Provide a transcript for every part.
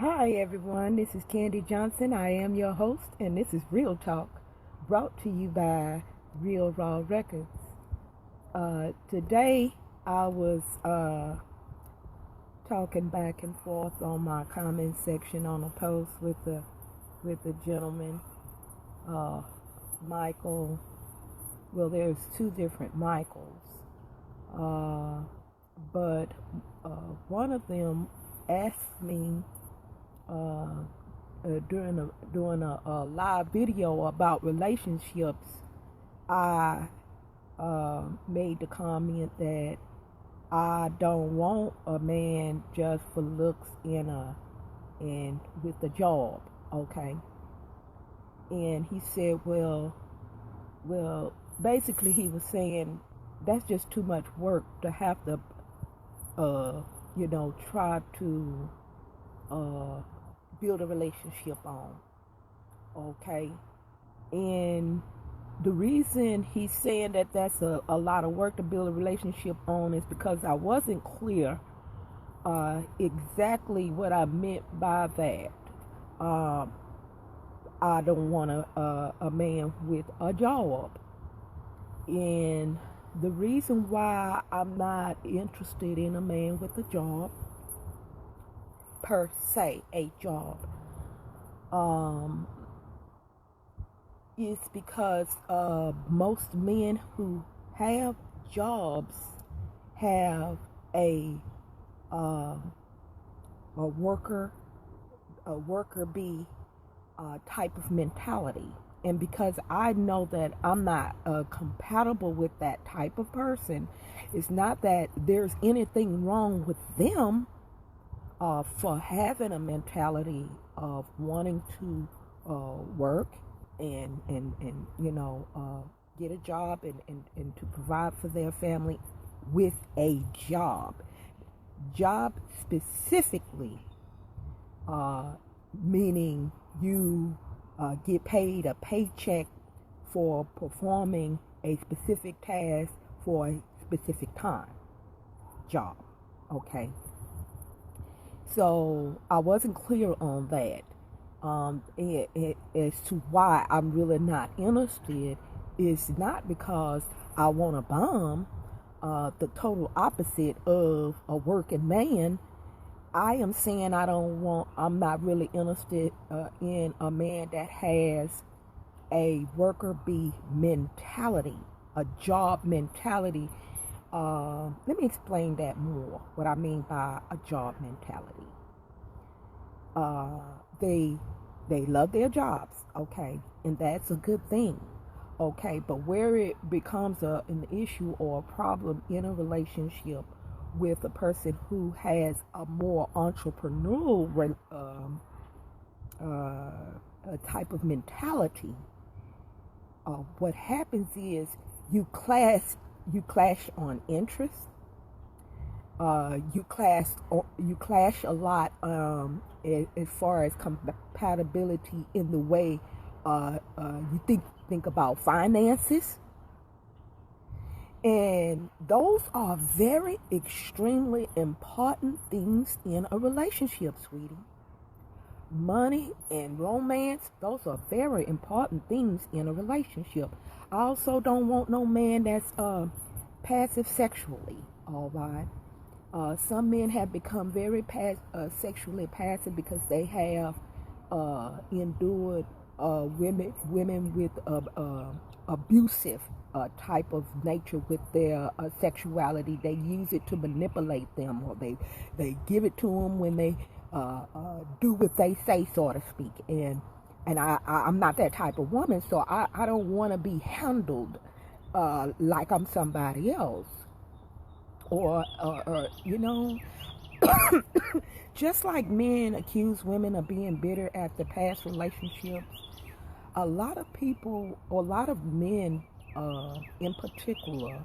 Hi everyone, this is KanD Johnson. I am your host, and this is Real Talk, brought to you by Real Raw Records. Today I was talking back and forth on my comment section on a post with the gentleman, uh, Michael. Well, there's two different Michaels, uh, but one of them asked me uh, doing a live video about relationships. I made the comment that I don't want a man just for looks and with a job, okay? And he said, well, basically he was saying that's just too much work to have to, try to build a relationship on, okay? And the reason he's saying that that's a lot of work to build a relationship on is because I wasn't clear exactly what I meant by that. I don't want a man with a job. And the reason why I'm not interested in a man with a job, per se, a job, is because most men who have jobs have a uh, worker bee type of mentality. And because I know that I'm not compatible with that type of person, it's not that there's anything wrong with them for having a mentality of wanting to work and get a job and to provide for their family with a job specifically, meaning you get paid a paycheck for performing a specific task for a specific time. Job, okay? So I wasn't clear on that. As to why I'm really not interested is not because I want to bomb, the total opposite of a working man. I am saying I'm not really interested in a man that has a worker bee mentality, a job mentality. Let me explain that more, what I mean by a job mentality. They love their jobs, okay, and that's a good thing, okay. But where it becomes an issue or a problem in a relationship with a person who has a more entrepreneurial type of mentality, what happens is you clash on interests. You clash a lot as far as compatibility in the way you think about finances, and those are very extremely important things in a relationship, sweetie. Money and romance, those are very important things in a relationship. I also don't want no man that's passive sexually, all right? Some men have become very sexually passive because they have endured women with abusive type of nature with their sexuality. They use it to manipulate them, or they give it to them when they do what they say, so to speak. And I'm not that type of woman, so I don't want to be handled like I'm somebody else. Or just like men accuse women of being bitter after past relationships, a lot of people, or a lot of men in particular,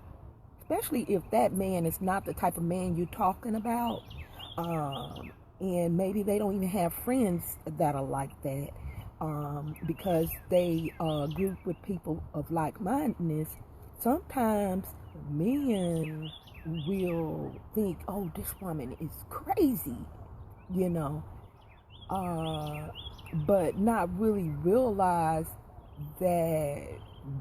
especially if that man is not the type of man you're talking about, and maybe they don't even have friends that are like that, because they group with people of like-mindedness. Sometimes men will think, oh, this woman is crazy, you know. but not really realize that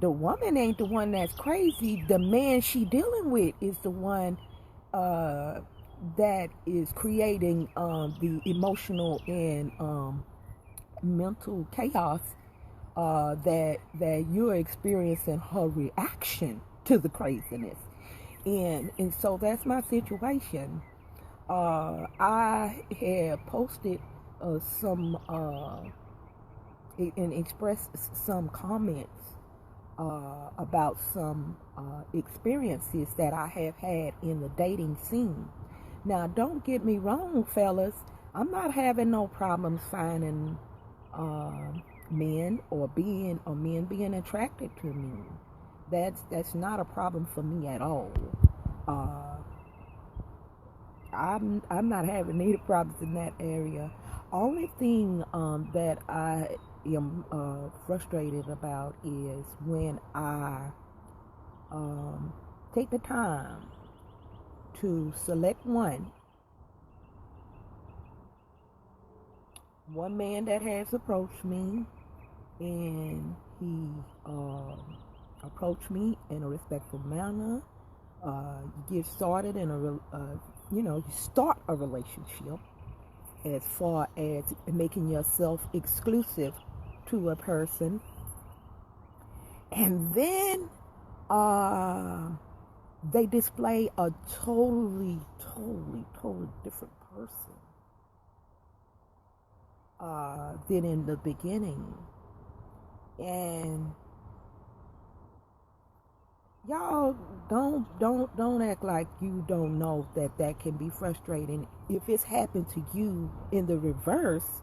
the woman ain't the one that's crazy. The man she dealing with is the one that is creating the emotional and mental chaos that you're experiencing her reaction to the craziness. And so that's my situation. I had posted some and expressed some comments about some experiences that I have had in the dating scene. Now, don't get me wrong, fellas. I'm not having no problems finding men being attracted to me. That's not a problem for me at all. I'm not having any problems in that area. Only thing that I am frustrated about is when I take the time to select one man that has approached me, and he approached me in a respectful manner. You get started in you start a relationship as far as making yourself exclusive to a person, and then they display a totally different person than in the beginning. And y'all don't act like you don't know that can be frustrating. If it's happened to you in the reverse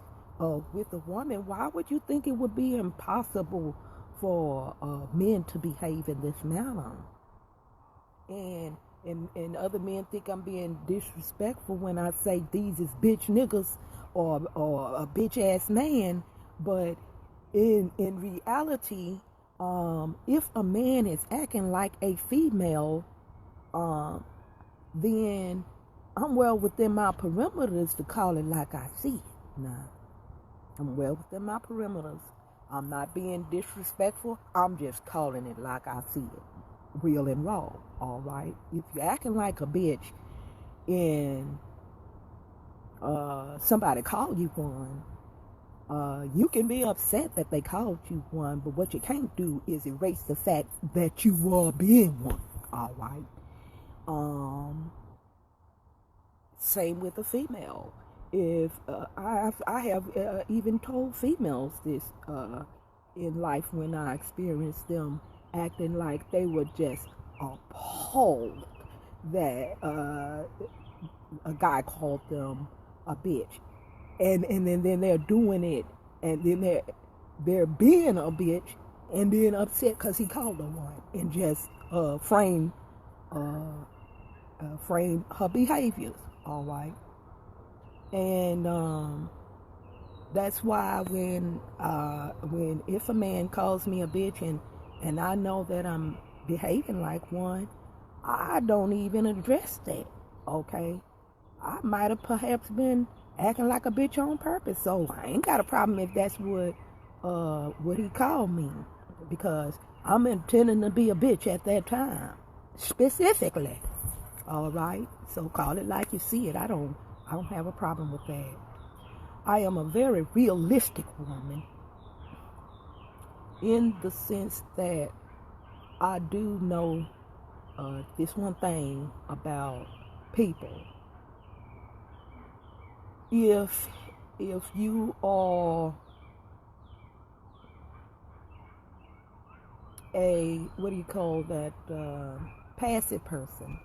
with a woman, why would you think it would be impossible for men to behave in this manner? And other men think I'm being disrespectful when I say these is bitch niggas or a bitch ass man, but in reality, if a man is acting like a female, then I'm well within my perimeters to call it like I see it. Nah, I'm well within my perimeters. I'm not being disrespectful. I'm just calling it like I see it, real and raw. All right. If you're acting like a bitch and somebody called you one, you can be upset that they called you one, but what you can't do is erase the fact that you were being one. All right. Same with a female. If I have even told females this in life when I experienced them acting like they were just appalled that a guy called them a bitch. And then they're doing it, and then they're being a bitch, and then upset because he called her one, and just frame her behaviors. All right, and that's why when if a man calls me a bitch and I know that I'm behaving like one, I don't even address that. Okay, I might have perhaps been acting like a bitch on purpose, so I ain't got a problem if that's what he called me, because I'm intending to be a bitch at that time, specifically. All right, so call it like you see it. I don't have a problem with that. I am a very realistic woman in the sense that I do know this one thing about people. If you are a passive person,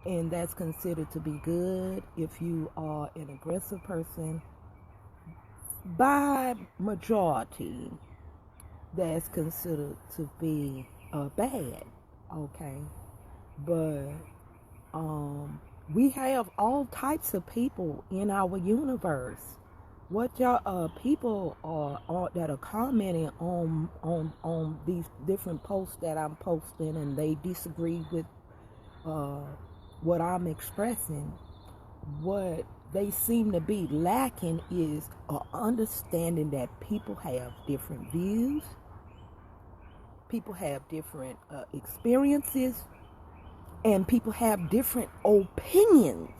and that's considered to be good. If you are an aggressive person, by majority, that's considered to be bad. Okay, but we have all types of people in our universe. What y'all people are that are commenting on these different posts that I'm posting, and they disagree with what I'm expressing. What they seem to be lacking is an understanding that people have different views, people have different experiences, and people have different opinions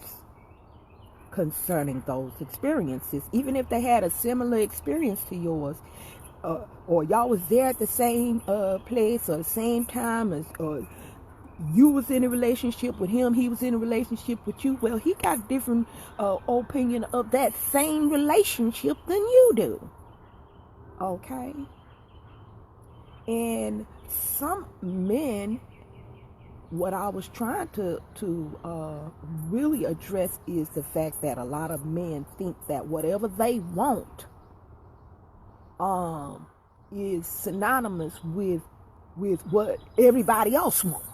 concerning those experiences. Even if they had a similar experience to yours, or y'all was there at the same place or the same time, or you was in a relationship with him, he was in a relationship with you. Well, he got a different opinion of that same relationship than you do. Okay? And some men, what I was trying to really address is the fact that a lot of men think that whatever they want is synonymous with what everybody else wants.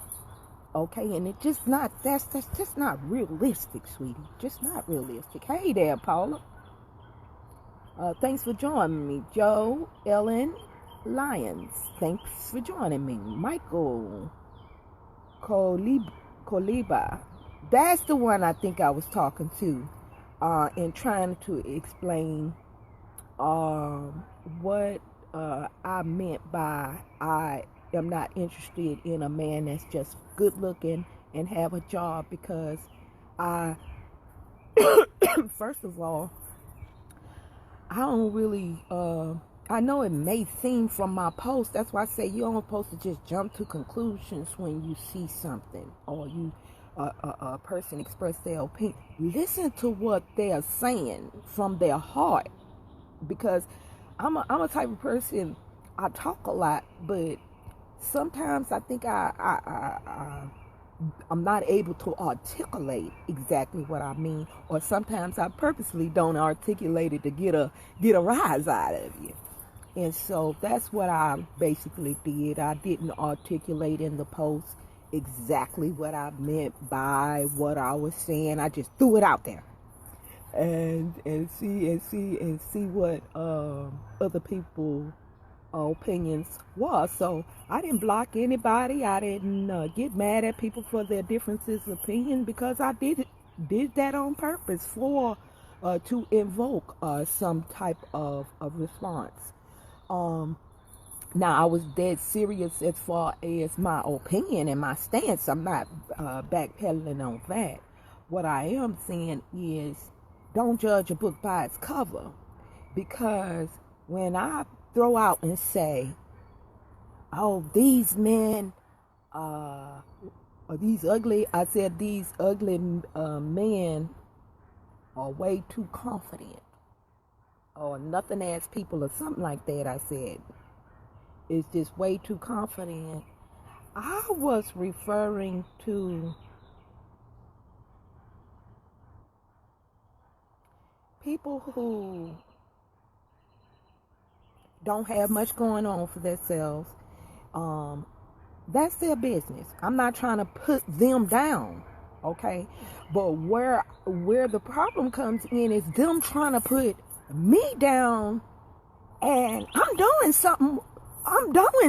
Okay, and it's just not, that's just not realistic, sweetie. Just not realistic. Hey there, Paula. Thanks for joining me. Joe, Ellen, Lyons, thanks for joining me. Michael Koliba. That's the one I think I was talking to, and trying to explain what I meant by I am not interested in a man that's just good looking and have a job, because I first of all, I don't really I know it may seem from my post, that's why I say you aren't supposed to just jump to conclusions when you see something or you a person express their opinion. Listen to what they're saying from their heart, because I'm a type of person, I talk a lot, but sometimes I think I'm not able to articulate exactly what I mean, or sometimes I purposely don't articulate it to get a rise out of you. And so that's what I basically did. I didn't articulate in the post exactly what I meant by what I was saying. I just threw it out there. And see what other people opinions was. So I didn't block anybody. I didn't get mad at people for their differences of opinion, because I did that on purpose for to invoke some type of response. Now I was dead serious as far as my opinion and my stance. I'm not backpedaling on that. What I am saying is, don't judge a book by its cover, because when I throw out and say, oh, these men, or these ugly men are way too confident, or nothing ass people, or something like that, I said, is just way too confident. I was referring to people who don't have much going on for themselves. That's their business. I'm not trying to put them down, okay? But where the problem comes in is them trying to put me down, and I'm doing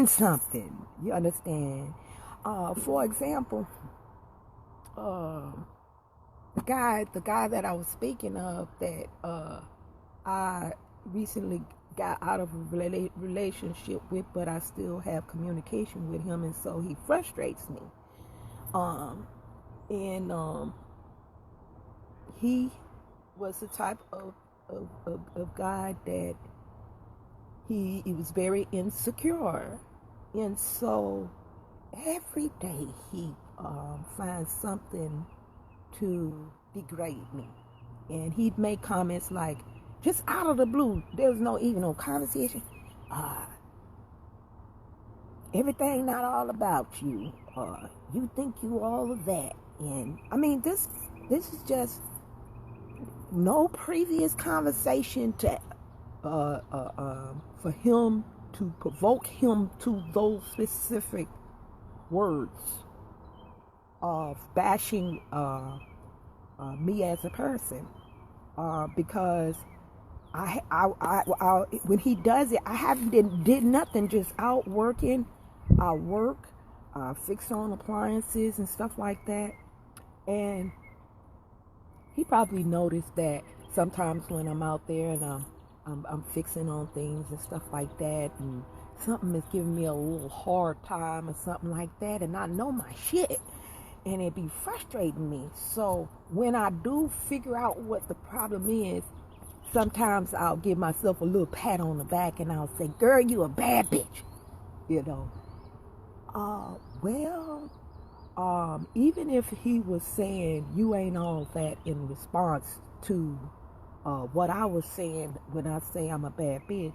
something. You understand? For example, the guy that I was speaking of, that I recently got out of a relationship with, but I still have communication with him, and so he frustrates me. He was the type of guy that he was very insecure, and so every day he finds something to degrade me, and he'd make comments like, just out of the blue, there's no conversation. Everything not all about you. You think you all of that. And I mean, this is just no previous conversation to for him to provoke him to those specific words of bashing me as a person, because I when he does it, I haven't did nothing, just out working. I work, fix on appliances and stuff like that, and he probably noticed that sometimes when I'm out there and I'm fixing on things and stuff like that, and something is giving me a little hard time or something like that, and I know my shit, and it be frustrating me. So when I do figure out what the problem is, sometimes I'll give myself a little pat on the back and I'll say, girl, you a bad bitch, you know. Even if he was saying you ain't all that in response to what I was saying when I say I'm a bad bitch,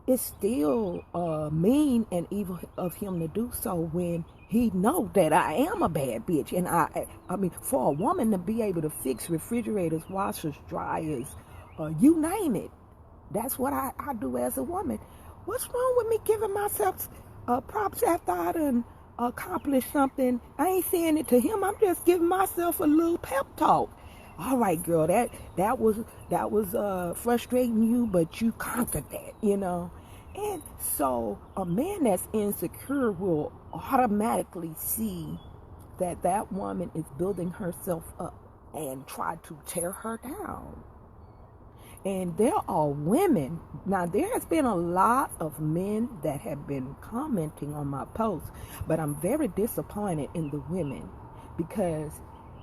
it's still mean and evil of him to do so when he know that I am a bad bitch. And I mean, for a woman to be able to fix refrigerators, washers, dryers, you name it, that's what I do as a woman. What's wrong with me giving myself props after I done accomplished something? I ain't saying it to him. I'm just giving myself a little pep talk. All right, girl, that was frustrating you, but you conquered that, you know. And so a man that's insecure will automatically see that that woman is building herself up and try to tear her down. And there are women, now there has been a lot of men that have been commenting on my posts, but I'm very disappointed in the women because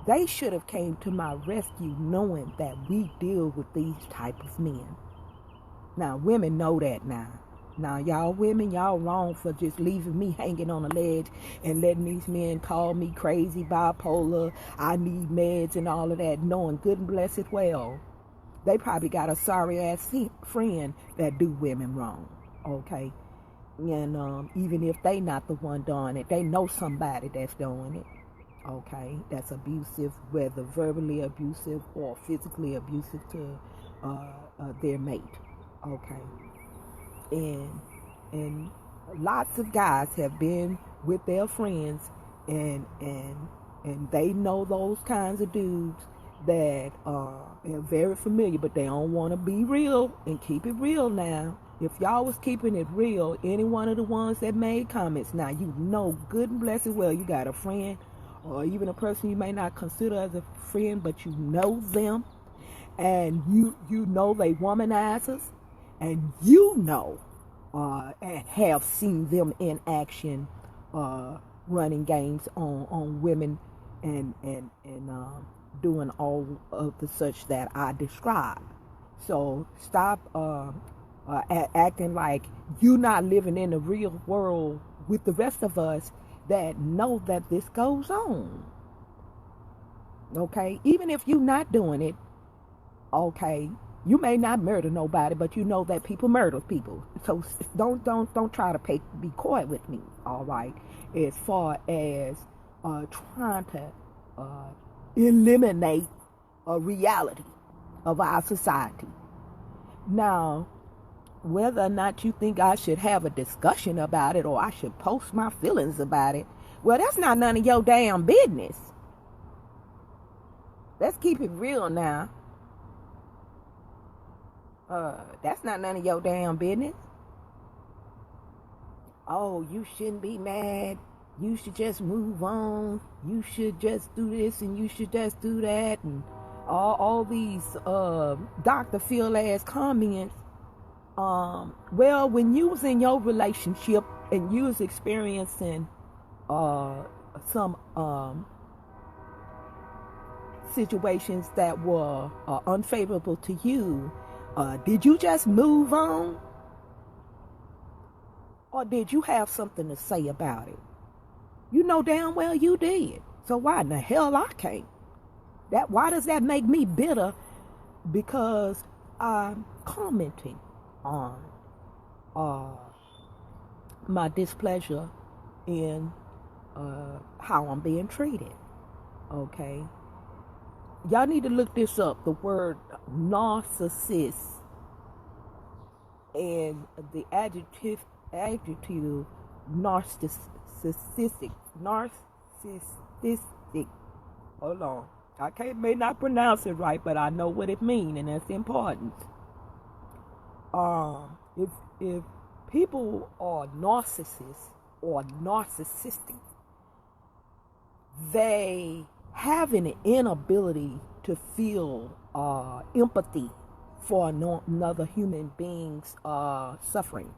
they should have came to my rescue knowing that we deal with these type of men. Now, women know that now. Now, y'all women, y'all wrong for just leaving me hanging on a ledge and letting these men call me crazy, bipolar, I need meds and all of that, knowing good and blessed well. They probably got a sorry-ass friend that do women wrong, okay? And even if they not the one doing it, they know somebody that's doing it, okay? That's abusive, whether verbally abusive or physically abusive to their mate, okay? And lots of guys have been with their friends, and they know those kinds of dudes that they're very familiar, but they don't want to be real and keep it real now. If y'all was keeping it real, any one of the ones that made comments, now you know good and blessed well you got a friend or even a person you may not consider as a friend, but you know them, and you know they womanizers, and you know and have seen them in action running games on women and doing all of the such that I described. So stop acting like you're not living in the real world with the rest of us that know that this goes on. Okay? Even if you're not doing it, okay, you may not murder nobody, but you know that people murder people. So don't try to be coy with me, all right? As far as trying to eliminate a reality of our society. Now, whether or not you think I should have a discussion about it or I should post my feelings about it, well, that's not none of your damn business. Let's keep it real now. That's not none of your damn business. Oh, you shouldn't be mad. You should just move on. You should just do this and you should just do that. And all these Dr. Phil ass comments. Well, when you was in your relationship and you was experiencing some situations that were unfavorable to you, did you just move on? Or did you have something to say about it? You know damn well you did. So why in the hell I can't? Why does that make me bitter? Because I'm commenting on my displeasure in how I'm being treated. Okay? Y'all need to look this up. The word narcissist and the adjective narcissistic. Hold on. May not pronounce it right, but I know what it means, and that's important. If people are narcissists or narcissistic, they have an inability to feel empathy for another human being's suffering.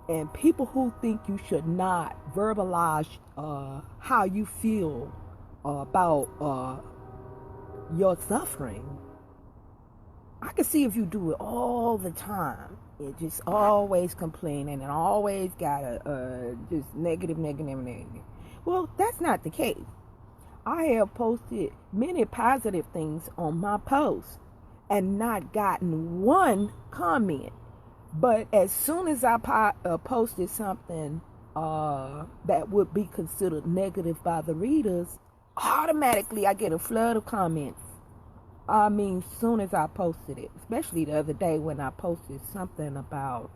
And people who think you should not verbalize how you feel about your suffering, I can see if you do it all the time. It just always complaining and always got a just negative. Well, that's not the case. I have posted many positive things on my posts and not gotten one comment. But as soon as I posted something that would be considered negative by the readers, automatically I get a flood of comments. I mean, soon as I posted it, especially the other day when I posted something about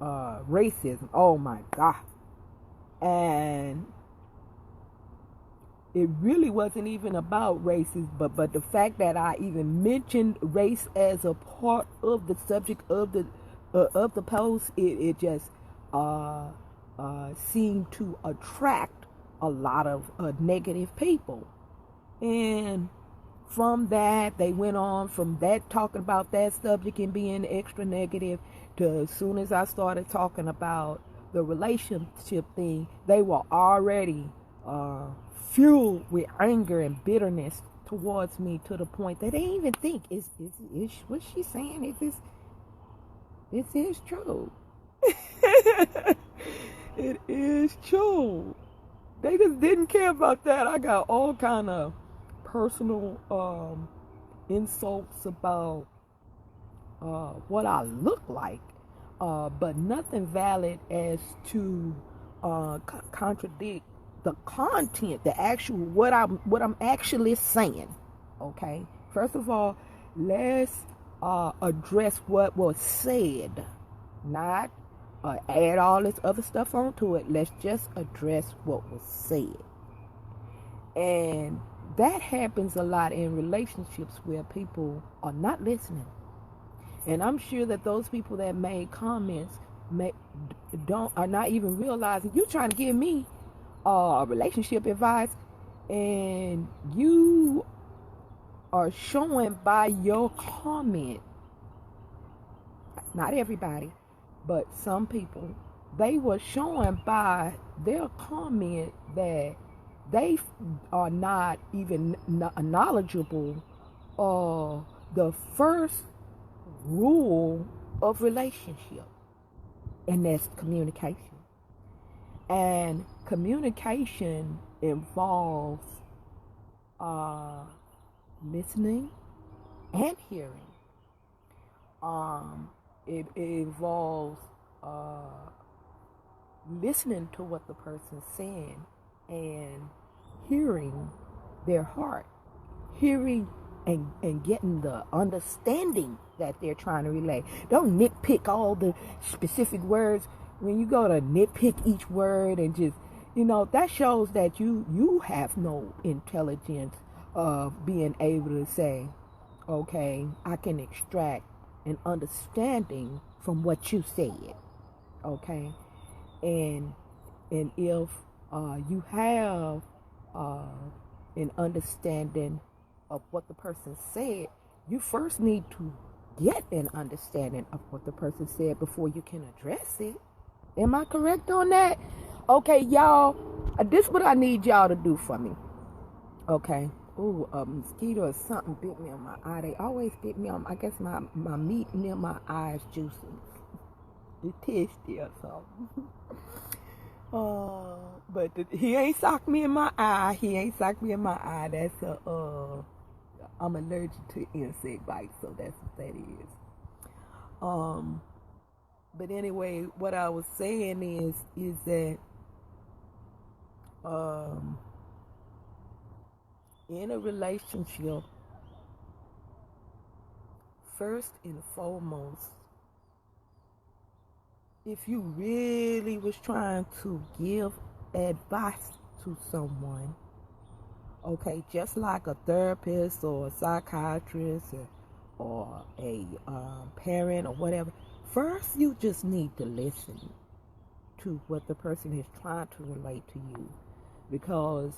racism. Oh my God. And it really wasn't even about racism, but the fact that I even mentioned race as a part of the subject of the post, it just seemed to attract a lot of negative people. And from that, they went on from that, talking about that subject and being extra negative, to as soon as I started talking about the relationship thing, they were already fueled with anger and bitterness towards me, to the point that they even think, is what she's saying, this is true. It is true. They just didn't care about that. I got all kind of personal insults about what I look like, but nothing valid as to contradict the content, the actual what I'm actually saying. Okay, first of all, let's address what was said, not add all this other stuff onto it. Let's just address what was said. And that happens a lot in relationships where people are not listening. And I'm sure that those people that made comments are not even realizing you're trying to give me relationship advice, and you are showing by your comment, not everybody, but some people, they were showing by their comment that they are not even knowledgeable of the first rule of relationship, and that's communication. And communication involves listening and hearing. It involves listening to what the person's saying and hearing their heart, hearing and getting the understanding that they're trying to relay. Don't nitpick all the specific words. When you go to nitpick each word and just, that shows that you have no intelligence of being able to say, okay, I can extract an understanding from what you said. Okay, and if you have an understanding of what the person said, you first need to get an understanding of what the person said before you can address it. Am I correct on that? Okay, y'all, this is what I need y'all to do for me. Okay. Ooh, a mosquito or something bit me on my eye. They always bit me on, I guess my meat near my eye is juicy. It tasty or something. But he ain't socked me in my eye. That's I'm allergic to insect bites, so that's what that is. But anyway, what I was saying is that in a relationship, first and foremost, if you really was trying to give advice to someone, okay, just like a therapist or a psychiatrist or a parent or whatever, first you just need to listen to what the person is trying to relate to you, because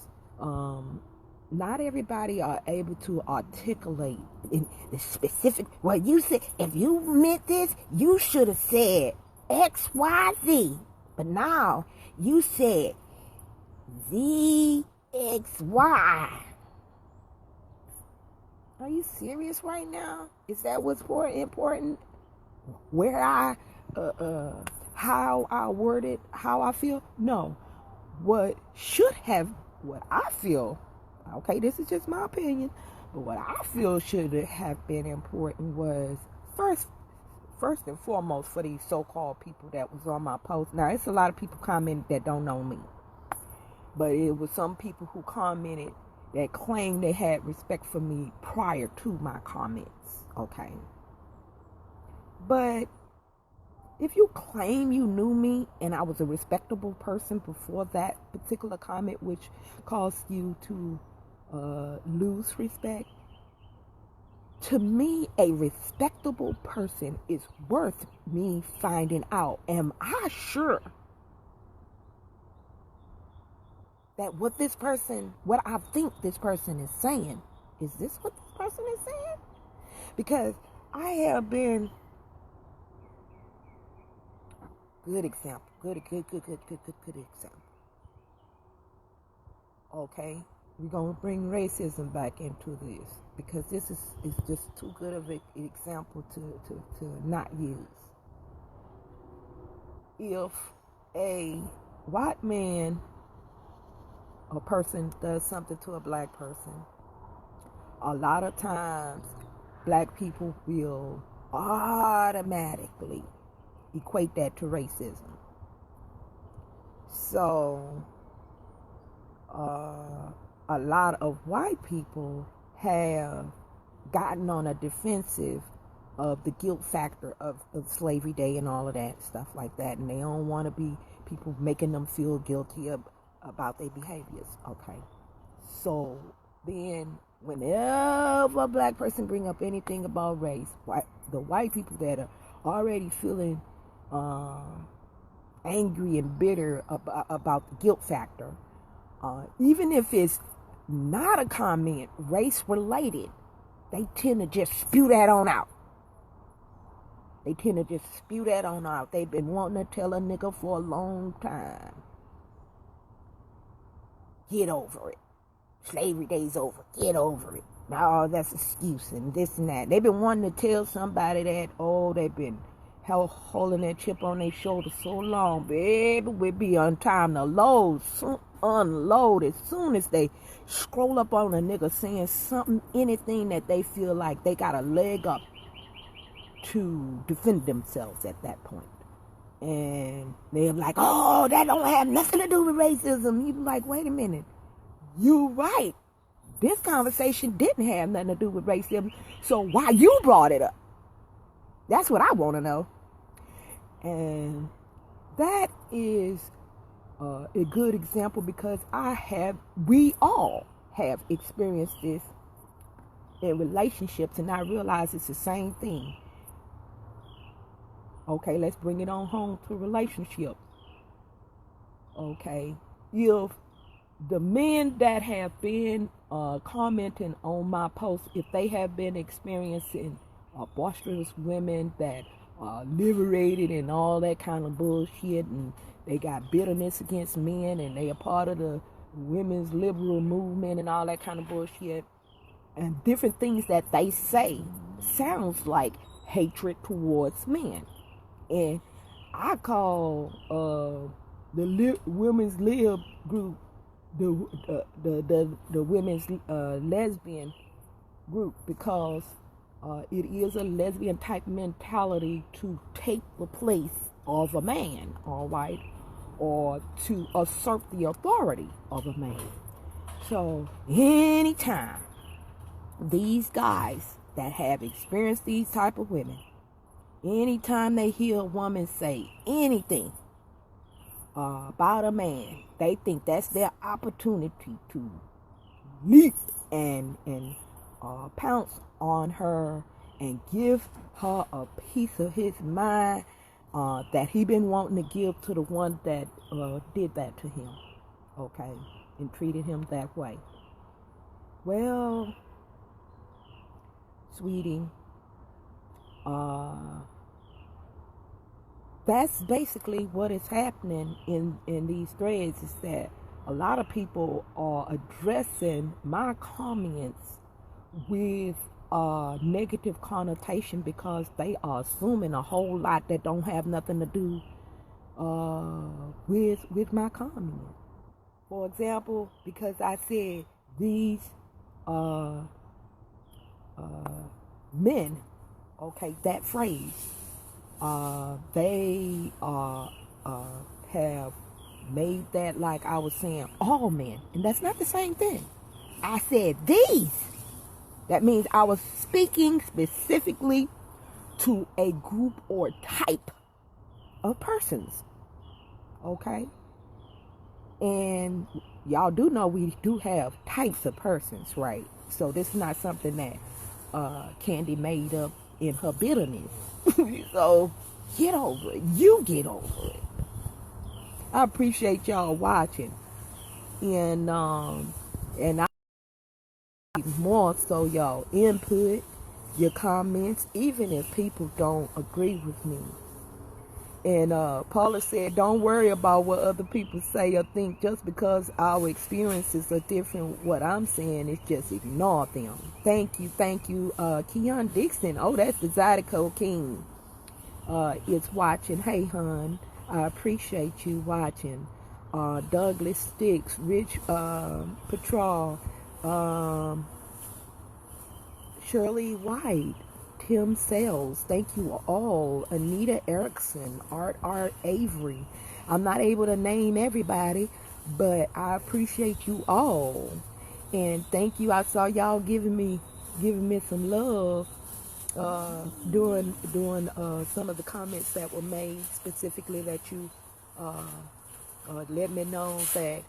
not everybody are able to articulate in the specific. Well, you said, if you meant this, you should have said X, Y, Z. But now you said Z, X, Y. Are you serious right now? Is that what's more important? Where how I word it, how I feel? No. What I feel, okay, this is just my opinion, but what I feel should have been important was first and foremost for these so-called people that was on my post. Now, it's a lot of people commented that don't know me, but it was some people who commented that claimed they had respect for me prior to my comments, okay? But if you claim you knew me and I was a respectable person before that particular comment, which caused you to lose respect, to me, a respectable person is worth me finding out. Am I sure that what I think this person is saying, is this what this person is saying? Because I have been, good example, good example. Okay, we're going to bring racism back into this because this is just too good of an example to not use. If a white man or person does something to a black person, a lot of times black people will automatically equate that to racism. So a lot of white people have gotten on a defensive of the guilt factor of Slavery Day and all of that stuff like that, and they don't want to be people making them feel guilty about their behaviors. Okay, so then whenever a black person bring up anything about race, the white people that are already feeling angry and bitter about the guilt factor, even if it's not a comment race related, they tend to just spew that on out. They've been wanting to tell a nigga for a long time, get over it. Slavery Day's over. Get over it. No, that's excuse and this and that. They've been wanting to tell somebody that, they've been holding that chip on their shoulder so long, baby, we'll be on time to unload as soon as they scroll up on a nigga saying something, anything that they feel like they got a leg up to defend themselves at that point. And they're like, that don't have nothing to do with racism. You be like, wait a minute, you right. This conversation didn't have nothing to do with racism, so why you brought it up? That's what I want to know. And that is a good example because we all have experienced this in relationships, and I realize it's the same thing. Okay, let's bring it on home to relationships. Okay, if the men that have been commenting on my posts, if they have been experiencing boisterous women that are liberated and all that kind of bullshit, and they got bitterness against men, and they are part of the women's liberal movement and all that kind of bullshit, and different things that they say sounds like hatred towards men. And I call the women's lib group the women's lesbian group because it is a lesbian type mentality to take the place of a man, all right, or to assert the authority of a man. So anytime these guys that have experienced these type of women, anytime they hear a woman say anything about a man, they think that's their opportunity to leap and pounce on her and give her a piece of his mind that he been wanting to give to the one that did that to him, okay, and treated him that way. Well, sweetie, that's basically what is happening in these threads, is that a lot of people are addressing my comments with negative connotation because they are assuming a whole lot that don't have nothing to do with my comment. For example, because I said these men, okay, that phrase, they have made that like I was saying all men, and that's not the same thing. I said these. That means I was speaking specifically to a group or type of persons, okay? And y'all do know we do have types of persons, right? So this is not something that KanD made up in her bitterness. So get over it. You get over it. I appreciate y'all watching, and I more so y'all input, your comments, even if people don't agree with me. And Paula said, don't worry about what other people say or think. Just because our experiences are different, what I'm saying is just ignore them. Thank you. Keon Dixon. Oh, that's the Zydeco King. It's watching. Hey, hon, I appreciate you watching. Douglas Sticks, Rich Patrol, Shirley White, Tim Sales, thank you all. Anita Erickson, Art Avery. I'm not able to name everybody, but I appreciate you all. And thank you. I saw y'all giving me some love during some of the comments that were made, specifically that you let me know that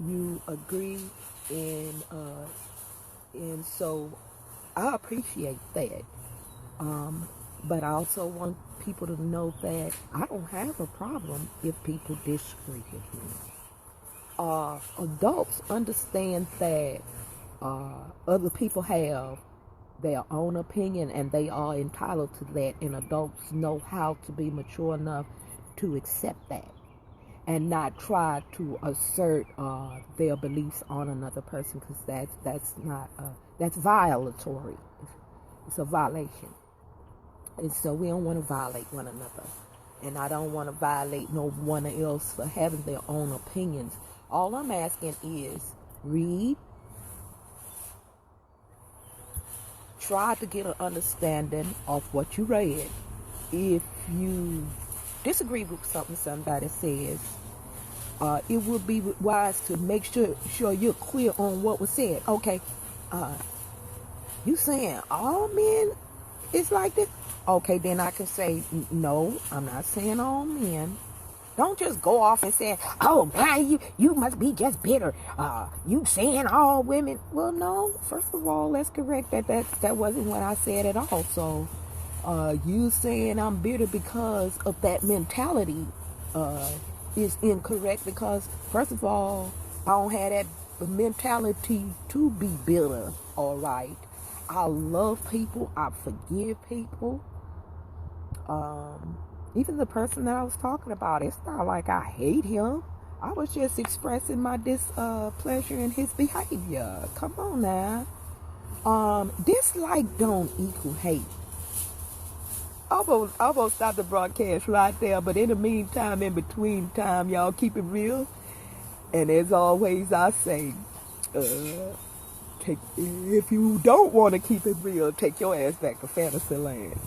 you agree, and so I appreciate that. But I also want people to know that I don't have a problem if people disagree with me. Adults understand that other people have their own opinion and they are entitled to that, and adults know how to be mature enough to accept that and not try to assert their beliefs on another person, because that's violatory. It's a violation. And so we don't want to violate one another. And I don't want to violate no one else for having their own opinions. All I'm asking is read, try to get an understanding of what you read. If you disagree with something somebody says, it would be wise to make sure you're clear on what was said. Okay, you saying all men is like this? Okay, then I can say, no, I'm not saying all men. Don't just go off and say, oh, man, you must be just bitter. You saying all women. Well, no, first of all, let's correct that wasn't what I said at all. So you saying I'm bitter because of that mentality is incorrect, because first of all, I don't have that mentality to be bitter, all right? I love people. I forgive people. Even the person that I was talking about, it's not like I hate him. I was just expressing my displeasure in his behavior. Come on now. Dislike don't equal hate. Almost stopped the broadcast right there, but in the meantime, in between time, y'all keep it real. And as always, I say, if you don't want to keep it real, take your ass back to fantasy land.